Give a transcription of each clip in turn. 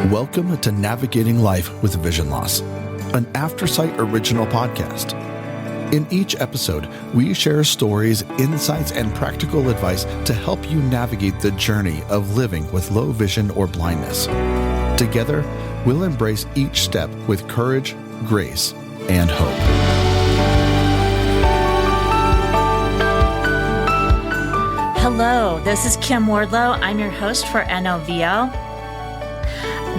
Welcome to Navigating Life with Vision Loss, an Aftersight original podcast. In each episode, we share stories, insights, and practical advice to help you navigate the journey of living with low vision or blindness. Together, we'll embrace each step with courage, grace, and hope. Hello, this is Kim Wardlow. I'm your host for NOVO.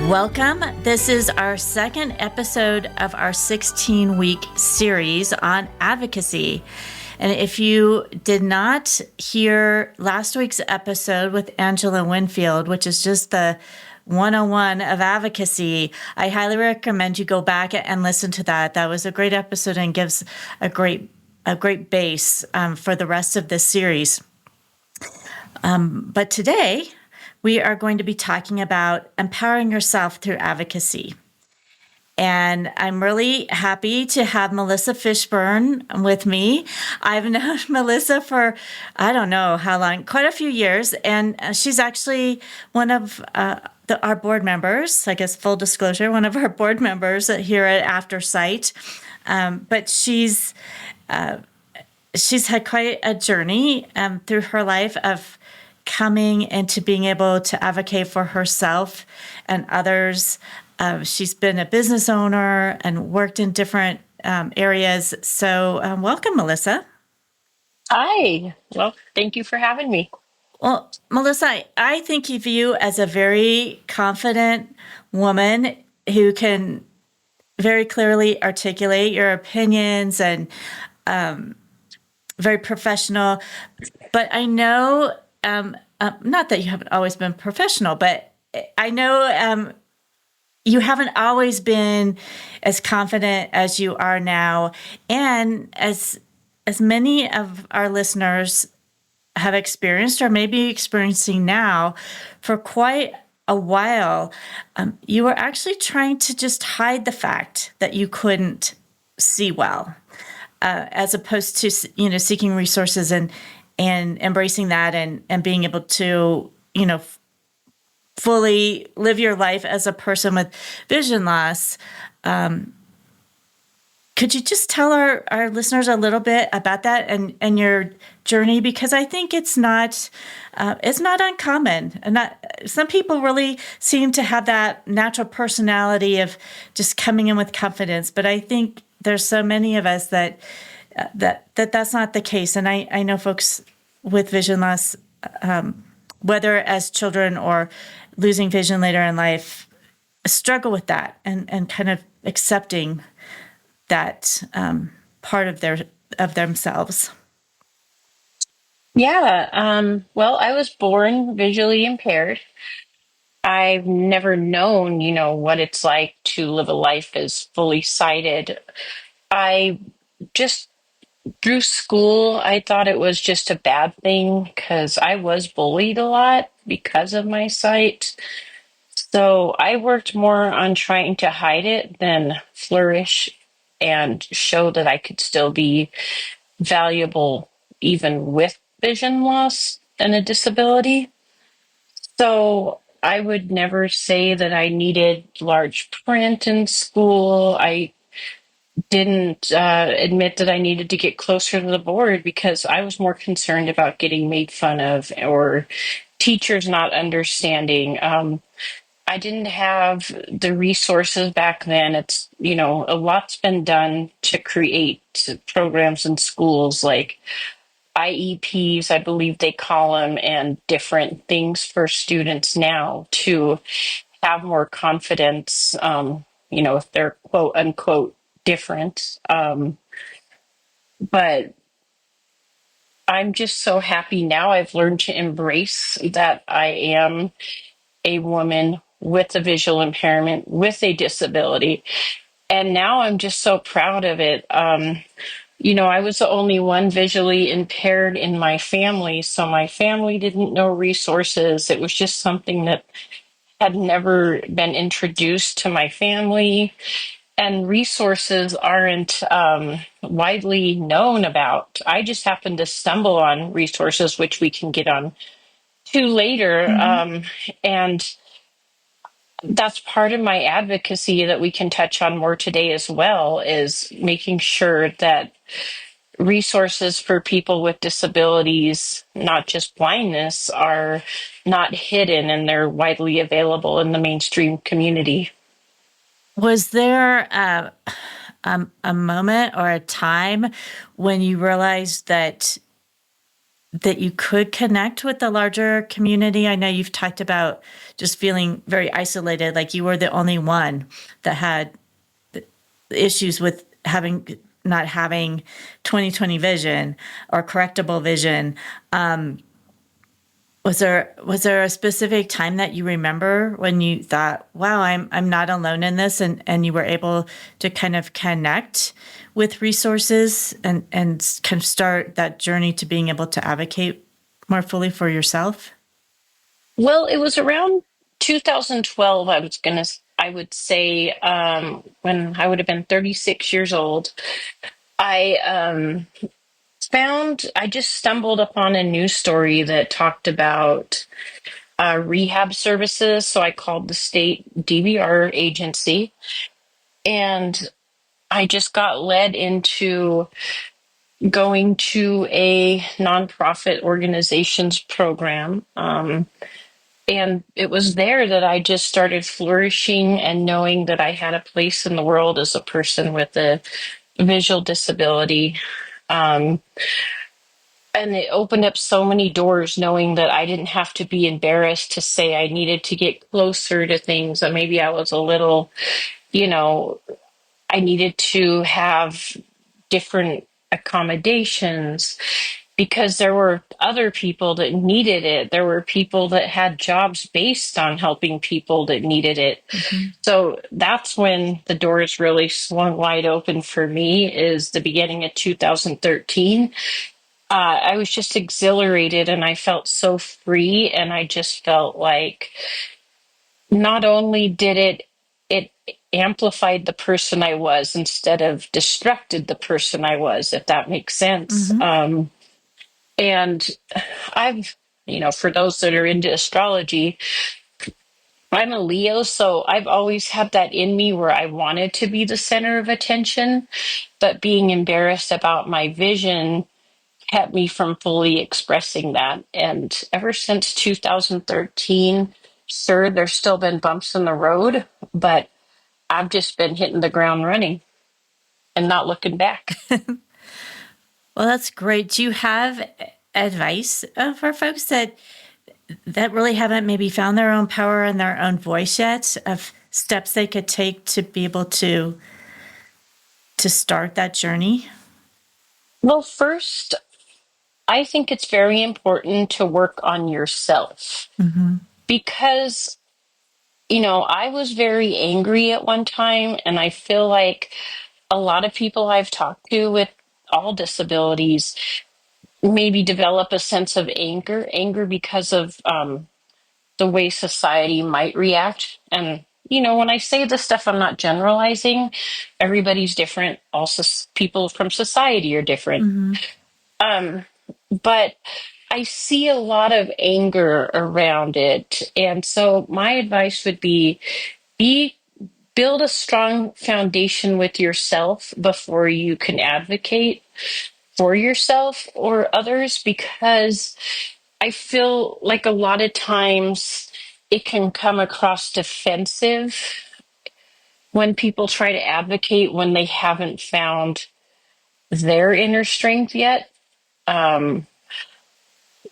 Welcome. This is our second episode of our 16-week series on advocacy. And if you did not hear last week's episode with Angela Winfield, which is just the 101 of advocacy, I highly recommend you go back and listen to that. That was a great episode and gives a great base for the rest of this series. But today, we are going to be talking about empowering yourself through advocacy. And I'm really happy to have Melissa Fishburne with me. I've known Melissa for, I don't know how long, quite a few years. And she's actually one of our board members, I guess full disclosure, one of our board members here at Aftersight. But she's had quite a journey through her life of coming into being able to advocate for herself and others. She's been a business owner and worked in different areas. So welcome, Melissa. Hi. Well, thank you for having me. Well, Melissa, I think of you as a very confident woman who can very clearly articulate your opinions and very professional. But I know not that you haven't always been professional, but I know you haven't always been as confident as you are now. And as many of our listeners have experienced or maybe experiencing now for quite a while, you were actually trying to just hide the fact that you couldn't see well, as opposed to, seeking resources and embracing that and being able to, fully live your life as a person with vision loss. Could you just tell our listeners a little bit about that and your journey? Because I think it's not uncommon. And some people really seem to have that natural personality of just coming in with confidence. But I think there's so many of us that's not the case. And I know folks with vision loss, whether as children or losing vision later in life, struggle with that and kind of accepting that part of themselves. Yeah. Well, I was born visually impaired. I've never known, what it's like to live a life as fully sighted. I just through school, I thought it was just a bad thing because I was bullied a lot because of my sight. So I worked more on trying to hide it than flourish and show that I could still be valuable even with vision loss and a disability. So I would never say that I needed large print in school. I didn't admit that I needed to get closer to the board because I was more concerned about getting made fun of or teachers not understanding. I didn't have the resources back then. It's, a lot's been done to create programs in schools like IEPs, I believe they call them, and different things for students now to have more confidence, if they're quote unquote different. But I'm just so happy now. I've learned to embrace that I am a woman with a visual impairment, with a disability. And now I'm just so proud of it. I was the only one visually impaired in my family, so my family didn't know resources. It was just something that had never been introduced to my family. And resources aren't widely known about. I just happened to stumble on resources, which we can get on to later. Mm-hmm. And That's part of my advocacy that we can touch on more today as well, is making sure that resources for people with disabilities, not just blindness, are not hidden and they're widely available in the mainstream community. Was there a moment or a time when you realized that you could connect with the larger community? I know you've talked about just feeling very isolated, like you were the only one that had issues with not having 20/20 vision or correctable vision. Was there a specific time that you remember when you thought, "Wow, I'm not alone in this," and you were able to kind of connect with resources and kind of start that journey to being able to advocate more fully for yourself? Well, it was around 2012, I would say, when I would have been 36 years old. I I just stumbled upon a news story that talked about rehab services. So I called the state DVR agency, and I just got led into going to a nonprofit organization's program. And it was there that I just started flourishing and knowing that I had a place in the world as a person with a visual disability. Um, and it opened up so many doors, knowing that I didn't have to be embarrassed to say I needed to get closer to things. That maybe I was a little, you know, I needed to have different accommodations because there were other people that needed it. There were people that had jobs based on helping people that needed it. Mm-hmm. So that's when the doors really swung wide open for me, is the beginning of 2013. I was just exhilarated and I felt so free. And I just felt like not only did it amplified the person I was instead of distracted the person I was, if that makes sense. Mm-hmm. And I've, for those that are into astrology, I'm a Leo, so I've always had that in me where I wanted to be the center of attention, but being embarrassed about my vision kept me from fully expressing that. And ever since 2013, sure, there's still been bumps in the road, but I've just been hitting the ground running and not looking back. Well, that's great. Do you have advice for folks that really haven't maybe found their own power and their own voice yet, of steps they could take to be able to start that journey? Well, first, I think it's very important to work on yourself Mm-hmm. because, I was very angry at one time, and I feel like a lot of people I've talked to with all disabilities maybe develop a sense of anger because of the way society might react. And, when I say this stuff, I'm not generalizing. Everybody's different. Also, people from society are different. Mm-hmm. Um, but I see a lot of anger around it. And so my advice would be build a strong foundation with yourself before you can advocate for yourself or others, because I feel like a lot of times it can come across defensive when people try to advocate when they haven't found their inner strength yet. Um,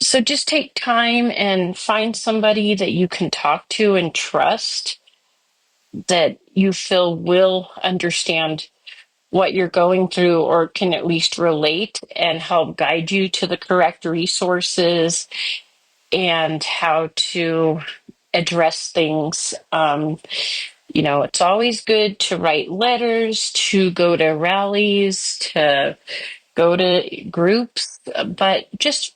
so just take time and find somebody that you can talk to and trust, that you feel will understand what you're going through or can at least relate and help guide you to the correct resources and how to address things. It's always good to write letters, to go to rallies, to go to groups, but just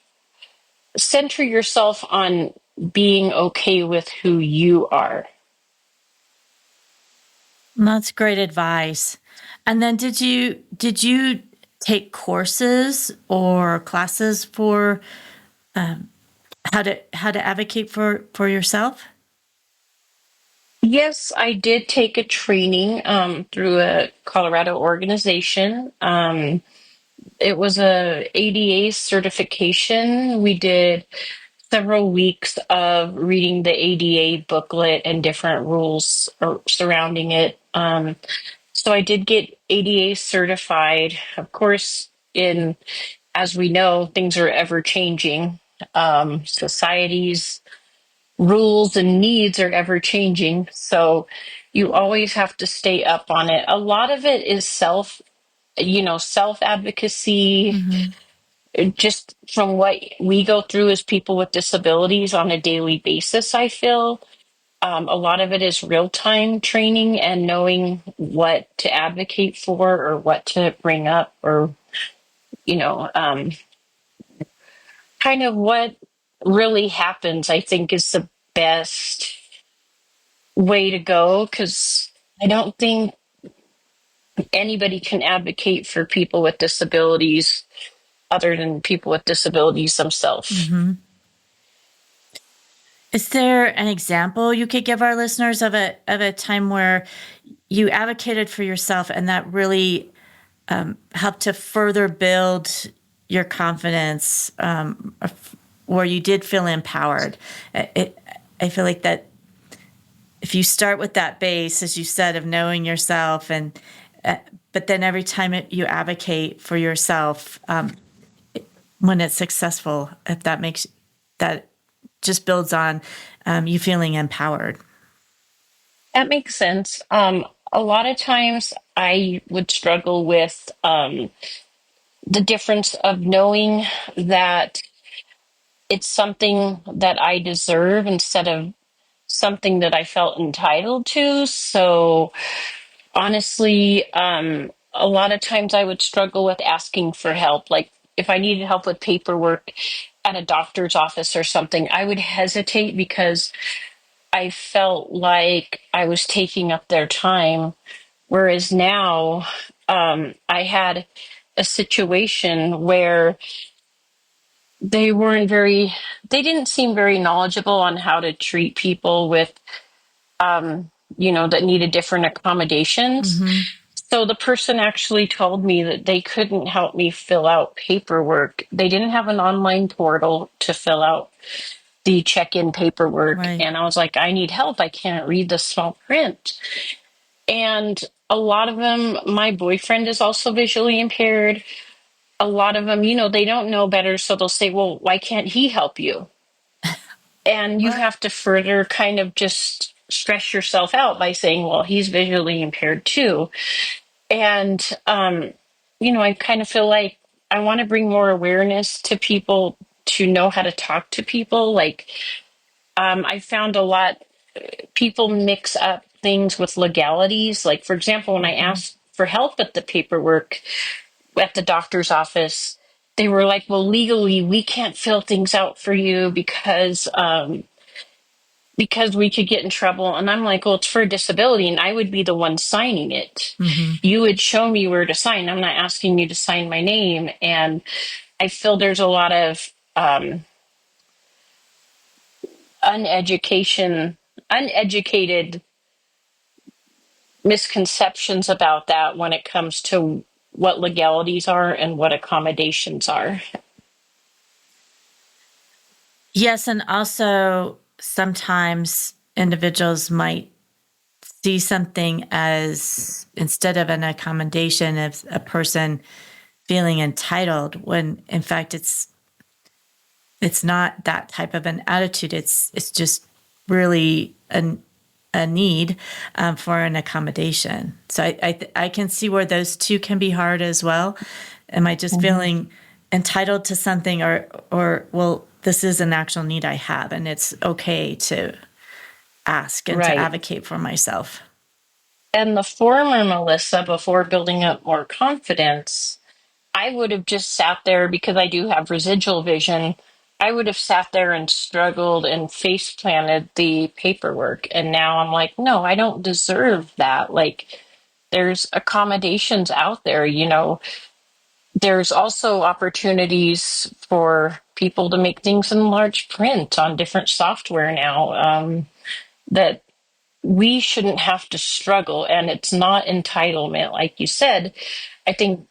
center yourself on being okay with who you are. That's great advice. And then did you take courses or classes for how to advocate for yourself? Yes, I did take a training through a Colorado organization. It was a ADA certification. We did several weeks of reading the ADA booklet and different rules surrounding it. So I did get ADA certified. Of course, in as we know, things are ever changing. Society's rules and needs are ever changing. So you always have to stay up on it. A lot of it is self advocacy, Mm-hmm. just from what we go through as people with disabilities on a daily basis, I feel. A lot of it is real time training and knowing what to advocate for or what to bring up or, you know, um, kind of what really happens, I think is the best way to go because I don't think anybody can advocate for people with disabilities other than people with disabilities themselves. Mm-hmm. Is there an example you could give our listeners of a time where you advocated for yourself and that really helped to further build your confidence, where you did feel empowered? I feel like that if you start with that base, as you said, of knowing yourself, and but then every time you advocate for yourself, when it's successful, if that makes that just builds on you feeling empowered. That makes sense. A lot of times I would struggle with the difference of knowing that it's something that I deserve instead of something that I felt entitled to. So honestly, a lot of times I would struggle with asking for help. Like if I needed help with paperwork at a doctor's office or something, I would hesitate because I felt like I was taking up their time. Whereas now, I had a situation where they didn't seem very knowledgeable on how to treat people with, that needed different accommodations. Mm-hmm. So the person actually told me that they couldn't help me fill out paperwork. They didn't have an online portal to fill out the check-in paperwork. Right. And I was like, I need help. I can't read the small print. And a lot of them, my boyfriend is also visually impaired. A lot of them, they don't know better. So they'll say, well, why can't he help you? And you What? have to further kind of just stress yourself out by saying, well, he's visually impaired too. And, I kind of feel like I want to bring more awareness to people to know how to talk to people. Like, I found a lot, people mix up things with legalities. Like, for example, when I Mm-hmm. asked for help with the paperwork at the doctor's office, they were like, well, legally, we can't fill things out for you because we could get in trouble. And I'm like, well, it's for a disability, and I would be the one signing it. Mm-hmm. You would show me where to sign. I'm not asking you to sign my name. And I feel there's a lot of uneducated misconceptions about that when it comes to what legalities are and what accommodations are. Yes, and also sometimes individuals might see something as instead of an accommodation of a person feeling entitled when in fact it's not that type of an attitude. It's just really a need for an accommodation. So I can see where those two can be hard as well. Am I just feeling entitled to something, or well, this is an actual need I have, and it's okay to ask and to Right. advocate for myself. And the former Melissa, before building up more confidence, I would have just sat there because I do have residual vision. I would have sat there and struggled and face planted the paperwork. And now I'm like, no, I don't deserve that. Like, there's accommodations out there, There's also opportunities for people to make things in large print on different software now, that we shouldn't have to struggle, and it's not entitlement. Like you said, I think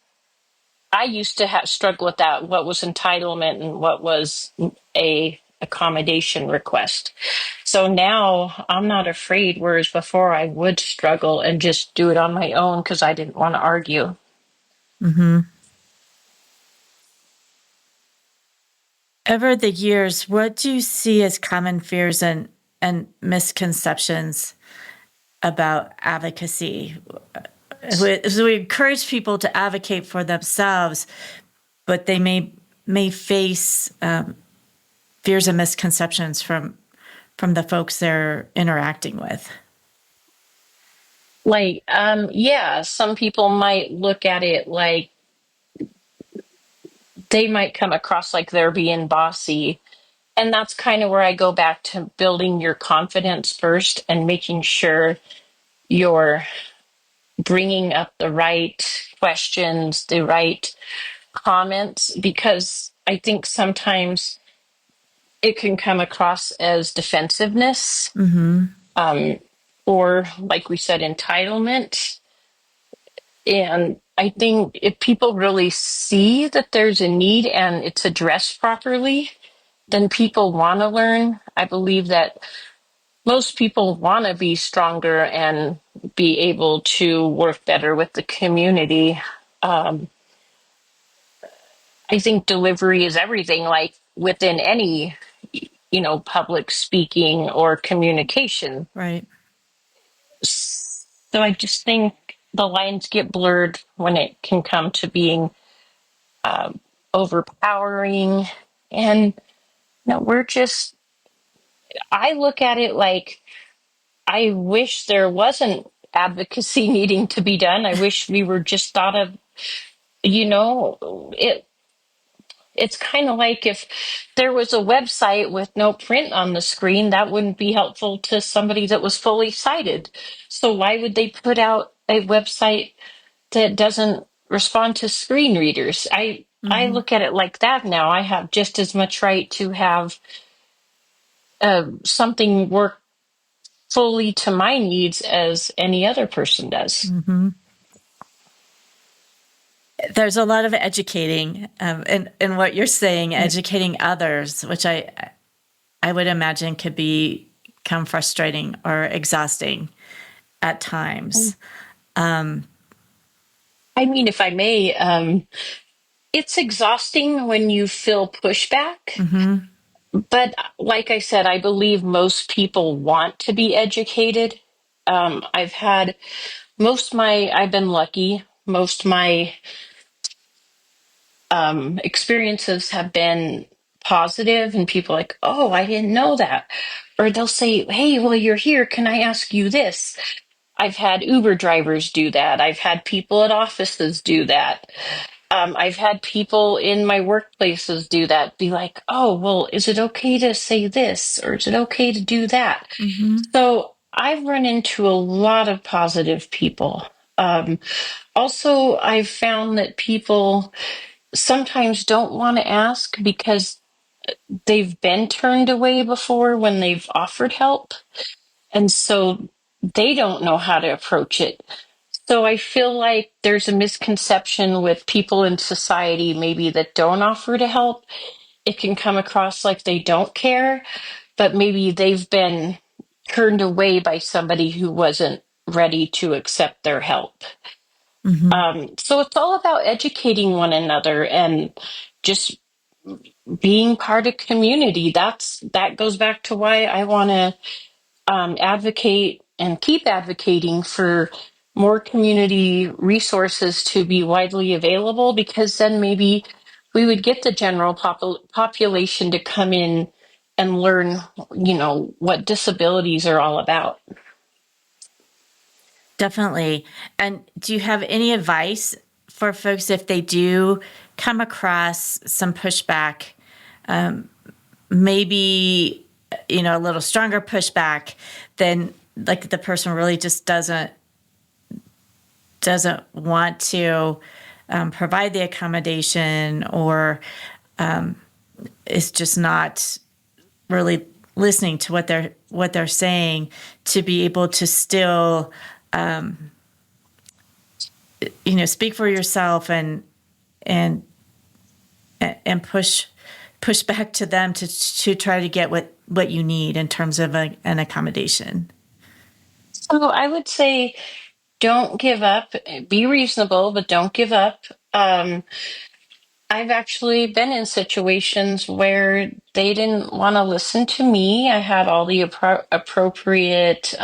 I used to struggle with that. What was entitlement and what was a accommodation request? So now I'm not afraid, whereas before I would struggle and just do it on my own because I didn't want to argue. Mm-hmm. Over the years, what do you see as common fears and misconceptions about advocacy? So we encourage people to advocate for themselves, but they may face fears and misconceptions from the folks they're interacting with. Like, yeah, some people might look at it like they might come across like they're being bossy. And that's kind of where I go back to building your confidence first and making sure you're bringing up the right questions, the right comments, because I think sometimes it can come across as defensiveness, Mm-hmm. or, like we said, entitlement. And I think if people really see that there's a need and it's addressed properly, then people want to learn. I believe that most people want to be stronger and be able to work better with the community. Um, I think delivery is everything, like within any, public speaking or communication. Right. So I just think the lines get blurred when it can come to being overpowering. And I look at it like I wish there wasn't advocacy needing to be done. I wish we were just thought of, it. It's kind of like if there was a website with no print on the screen, that wouldn't be helpful to somebody that was fully sighted. So why would they put out a website that doesn't respond to screen readers? I Mm-hmm. look at it like that now. I have just as much right to have something work fully to my needs as any other person does. Mm-hmm. There's a lot of educating, in what you're saying, educating others, which I would imagine could become frustrating or exhausting at times. I mean, if I may, it's exhausting when you feel pushback. Mm-hmm. But like I said, I believe most people want to be educated. I've had I've been lucky. Most my experiences have been positive, and people are like, oh, I didn't know that. Or they'll say, hey, well, you're here. Can I ask you this? I've had Uber drivers do that. I've had people at offices do that. I've had people in my workplaces do that, be like, oh, well, is it okay to say this? Or is it okay to do that? Mm-hmm. So I've run into a lot of positive people. Also, I've found that people sometimes don't want to ask because they've been turned away before when they've offered help. And so they don't know how to approach it. So I feel like there's a misconception with people in society maybe that don't offer to help. It can come across like they don't care, but maybe they've been turned away by somebody who wasn't ready to accept their help. Mm-hmm. So it's all about educating one another and just being part of community. That goes back to why I want to advocate and keep advocating for more community resources to be widely available, because then maybe we would get the general population to come in and learn, what disabilities are all about. Definitely. And do you have any advice for folks if they do come across some pushback, maybe, a little stronger pushback than like the person really just doesn't want to provide the accommodation, or is just not really listening to what they're saying, to be able to still speak for yourself and and push back to them to try to get what you need in terms of an accommodation. So I would say don't give up. Be reasonable, but don't give up. Um, I've actually been in situations where they didn't want to listen to me. I had all the appropriate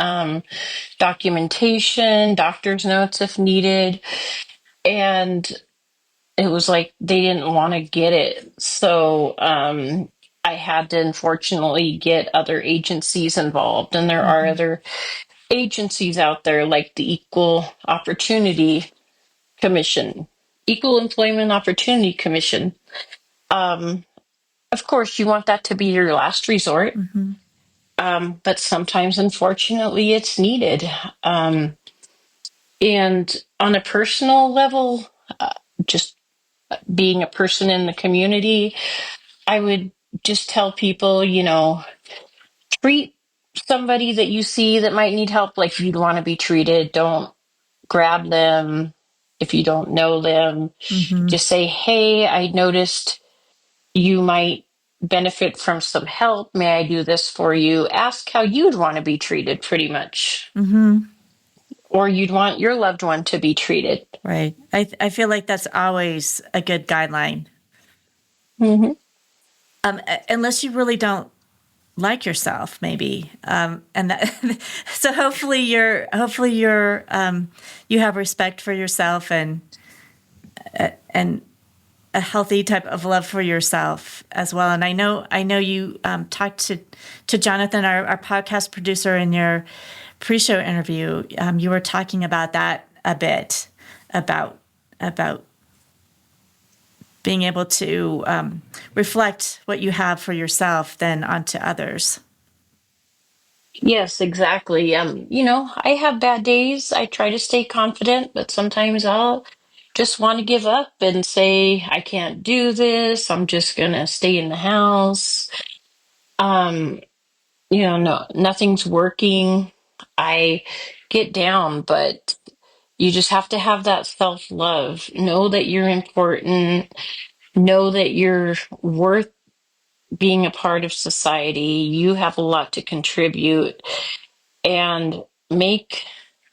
documentation, doctor's notes if needed, and it was like they didn't want to get it. So I had to unfortunately get other agencies involved, and there are Mm-hmm. other agencies out there like the Equal Employment Opportunity Commission. Um, of course, you want that to be your last resort, Mm-hmm. but sometimes, unfortunately, it's needed. And on a personal level, just being a person in the community, I would just tell people, treat somebody that you see that might need help like you'd want to be treated. Don't grab them if you don't know them. Mm-hmm. Just say, hey, I noticed you might benefit from some help. May I do this for you? Ask how you'd want to be treated, pretty much. Mm-hmm. Or you'd want your loved one to be treated. Right. I feel like that's always a good guideline. Mm-hmm. Unless you really don't like yourself, maybe. And that, so hopefully you have respect for yourself and a healthy type of love for yourself as well. And I know you talked to Jonathan, our podcast producer, in your pre-show interview. You were talking about that a bit, about being able to reflect what you have for yourself then onto others. Yes, exactly. I have bad days. I try to stay confident, but sometimes I'll just want to give up and say, I can't do this. I'm just gonna stay in the house. Um, no, nothing's working. I get down, but you just have to have that self-love. Know that you're important. Know that you're worth being a part of society. You have a lot to contribute, and make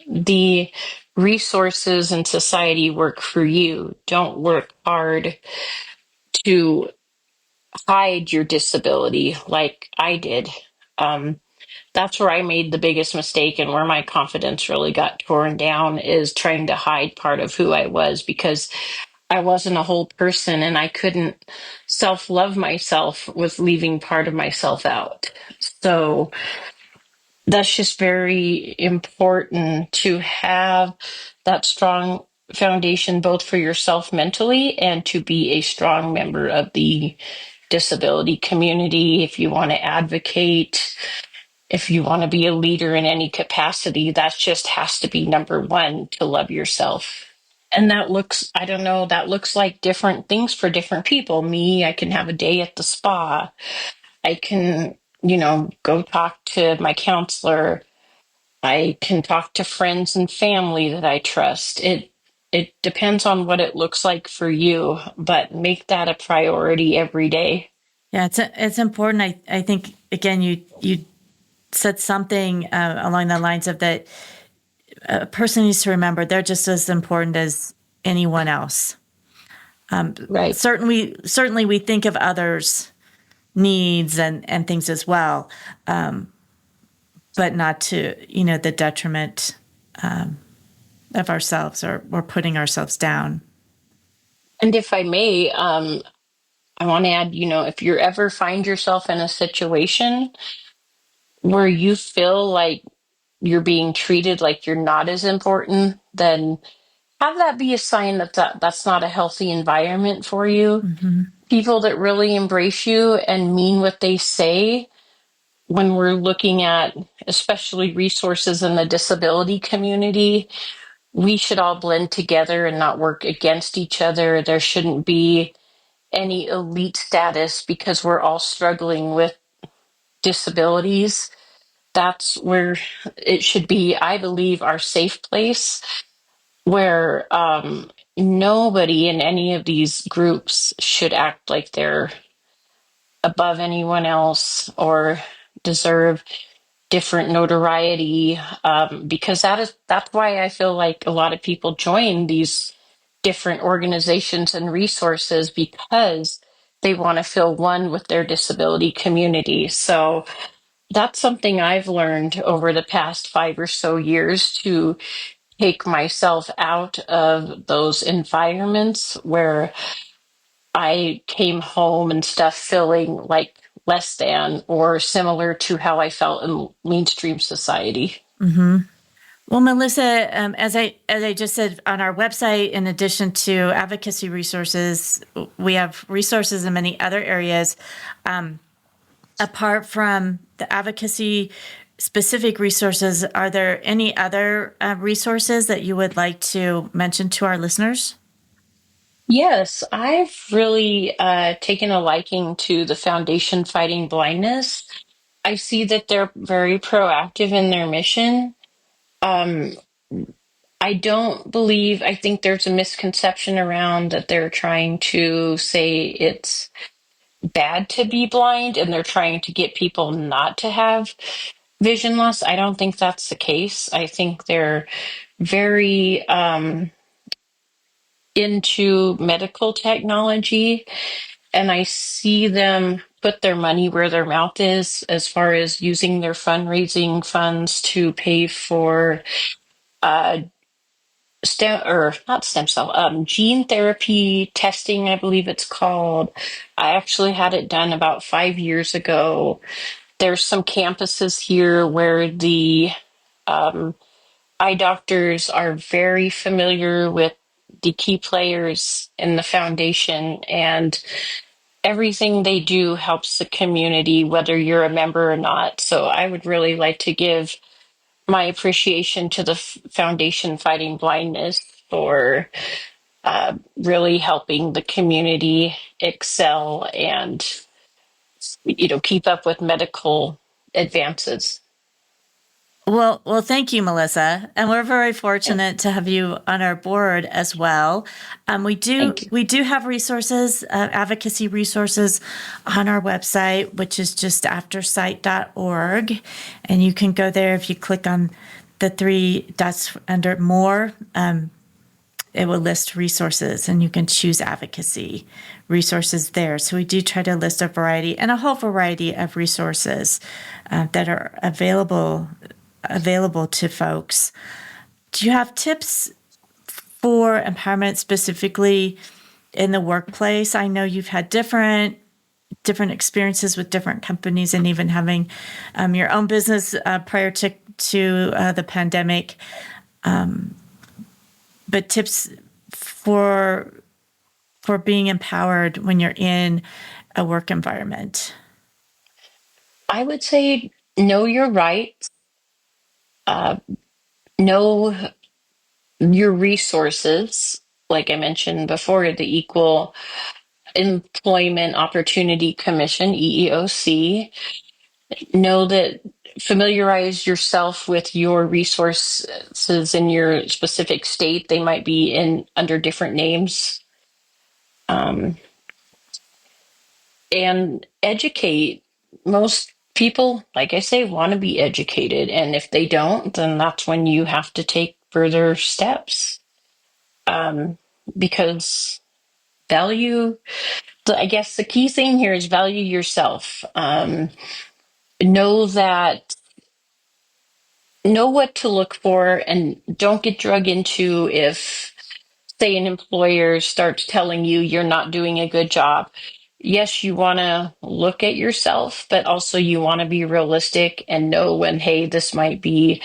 the resources in society work for you. Don't work hard to hide your disability like I did. Um, that's where I made the biggest mistake, and where my confidence really got torn down, is trying to hide part of who I was, because I wasn't a whole person and I couldn't self love myself with leaving part of myself out. So that's just very important to have that strong foundation, both for yourself mentally and to be a strong member of the disability community. If you want to advocate, if you want to be a leader in any capacity, that just has to be number one, to love yourself. And that looks, I don't know, that looks like different things for different people. Me, I can have a day at the spa. I can, go talk to my counselor. I can talk to friends and family that I trust. It depends on what it looks like for you, but make that a priority every day. Yeah, it's important. I think again you said something along the lines of that a person needs to remember they're just as important as anyone else. Right. Certainly we think of others' needs and things as well, but not to the detriment of ourselves or putting ourselves down. And if I may, I want to add, if you ever find yourself in a situation where you feel like you're being treated like you're not as important, then have that be a sign that's not a healthy environment for you. Mm-hmm. People that really embrace you and mean what they say, when we're looking at especially resources in the disability community, we should all blend together and not work against each other. There shouldn't be any elite status, because we're all struggling with disabilities. That's where it should be, I believe, our safe place, where nobody in any of these groups should act like they're above anyone else or deserve different notoriety, because that's why I feel like a lot of people join these different organizations and resources, because they want to feel one with their disability community. So that's something I've learned over the past 5 or so years, to take myself out of those environments where I came home and stuff feeling like less than or similar to how I felt in mainstream society. Mm-hmm. Well, Melissa, as I just said, on our website, in addition to advocacy resources, we have resources in many other areas. Apart from the advocacy specific resources, are there any other resources that you would like to mention to our listeners? Yes, I've really taken a liking to the Foundation Fighting Blindness. I see that they're very proactive in their mission. Um, I think there's a misconception around that they're trying to say it's bad to be blind and they're trying to get people not to have vision loss. I don't think that's the case. I think they're very into medical technology, and I see them put their money where their mouth is as far as using their fundraising funds to pay for uh, gene therapy testing, I believe it's called. I actually had it done about 5 years ago. There's some campuses here where the eye doctors are very familiar with the key players in the foundation, and everything they do helps the community, whether you're a member or not. So I would really like to give my appreciation to the Foundation Fighting Blindness for really helping the community excel and keep up with medical advances. Well, thank you, Melissa, and we're very fortunate to have you on our board as well. We do Thank you. we do have resources, advocacy resources, on our website, which is just aftersight.org, and you can go there if you click on the three dots under more. It will list resources, and you can choose advocacy resources there. So we do try to list a variety and a whole variety of resources that are available to folks. Do you have tips for empowerment specifically in the workplace? I know you've had different experiences with different companies, and even having your own business prior to the pandemic. But tips for being empowered when you're in a work environment. I would say know your rights, know your resources. Like I mentioned before, the Equal Employment Opportunity Commission, EEOC. Know that, familiarize yourself with your resources in your specific state. They might be under different names. And educate. Most people, like I say, want to be educated. And if they don't, then that's when you have to take further steps. Because value, I guess the key thing here is value yourself. Know what to look for, and don't get drug into, if, say, an employer starts telling you you're not doing a good job. Yes, you want to look at yourself, but also you want to be realistic and know when, hey, this might be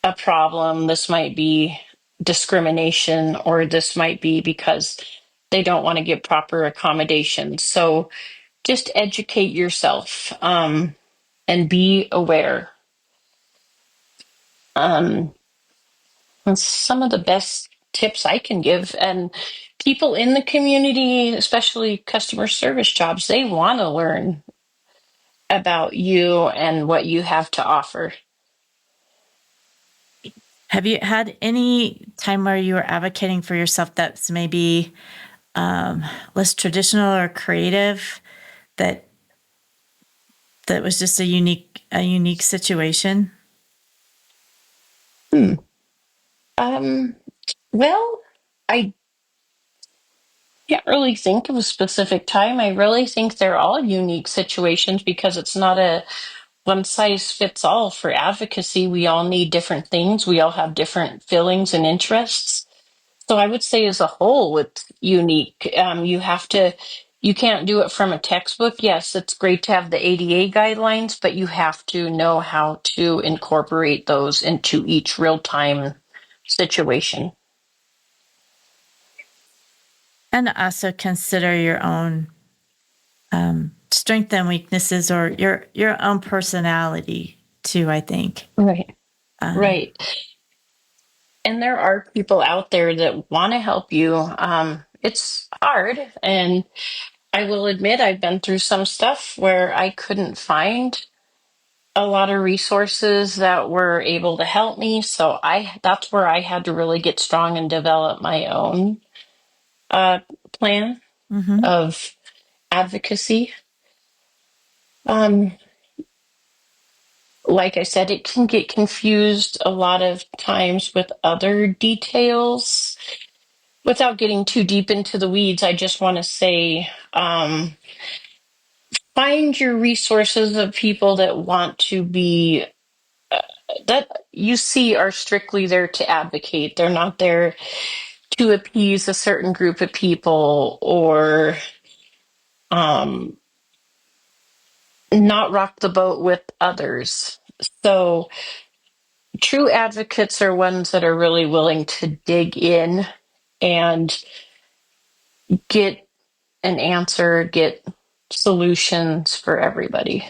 a problem, this might be discrimination, or this might be because they don't want to give proper accommodations. So just educate yourself, and be aware. That's some of the best tips I can give. And people in the community, especially customer service jobs, they want to learn. about you and what you have to offer. Have you had any time where you were advocating for yourself that's maybe less traditional or creative, that was just a unique situation? Well, I can't really think of a specific time. I really think they're all unique situations because it's not a one size fits all for advocacy. We all need different things. We all have different feelings and interests. So I would say as a whole, it's unique. You can't do it from a textbook. Yes, it's great to have the ADA guidelines, but you have to know how to incorporate those into each real time situation. And also consider your own strengths and weaknesses, or your own personality too, I think. Right. Right. And there are people out there that want to help you. It's hard. And I will admit, I've been through some stuff where I couldn't find a lot of resources that were able to help me. So that's where I had to really get strong and develop my own plan of advocacy. Like I said, it can get confused a lot of times with other details. Without getting too deep into the weeds, I just want to say find your resources of people that want to be, that you see are strictly there to advocate. They're not there to appease a certain group of people or not rock the boat with others. So true advocates are ones that are really willing to dig in and get an answer, get solutions for everybody.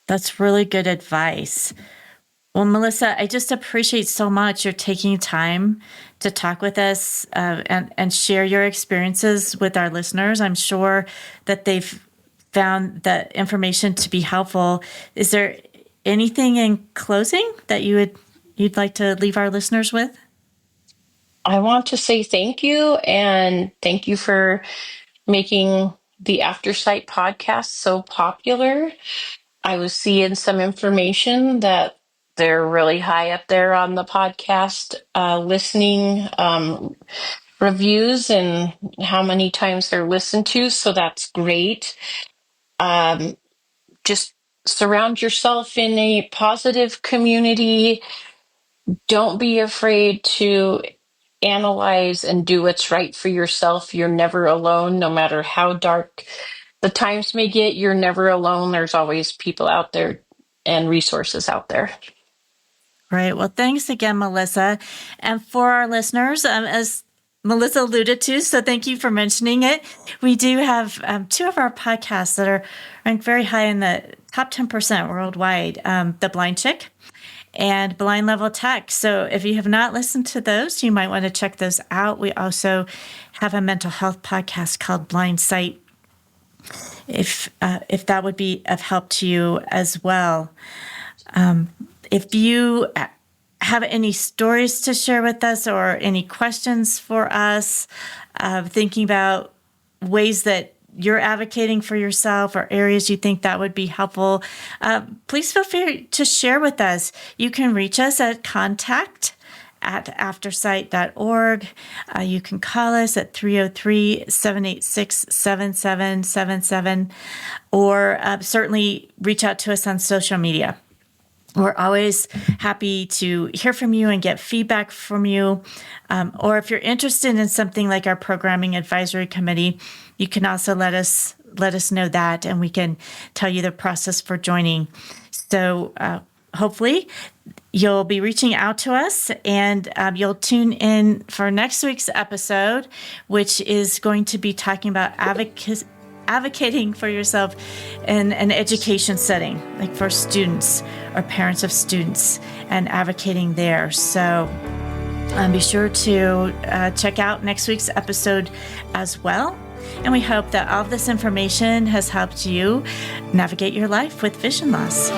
That's really good advice. Well, Melissa, I just appreciate so much your taking time to talk with us and share your experiences with our listeners. I'm sure that they've found the information to be helpful. Is there anything in closing that you'd like to leave our listeners with? I want to say thank you, and thank you for making the Aftersight podcast so popular. I was seeing some information that they're really high up there on the podcast listening reviews and how many times they're listened to. So that's great. Just surround yourself in a positive community. Don't be afraid to analyze and do what's right for yourself. You're never alone, no matter how dark the times may get. You're never alone. There's always people out there and resources out there. Right. Well, thanks again, Melissa. And for our listeners, as Melissa alluded to, so thank you for mentioning it. We do have two of our podcasts that are ranked very high in the top 10% worldwide, The Blind Chick and Blind Level Tech. So if you have not listened to those, you might want to check those out. We also have a mental health podcast called Blind Sight, if that would be of help to you as well. If you have any stories to share with us or any questions for us, thinking about ways that you're advocating for yourself or areas you think that would be helpful, please feel free to share with us. You can reach us at contact@aftersight.org. You can call us at 303-786-7777, or certainly reach out to us on social media. We're always happy to hear from you and get feedback from you. Or if you're interested in something like our programming advisory committee, you can also let us know that, and we can tell you the process for joining. So hopefully you'll be reaching out to us, and you'll tune in for next week's episode, which is going to be talking about advocating for yourself in an education setting, like for students or parents of students, and advocating there. So be sure to check out next week's episode as well. And we hope that all of this information has helped you navigate your life with vision loss.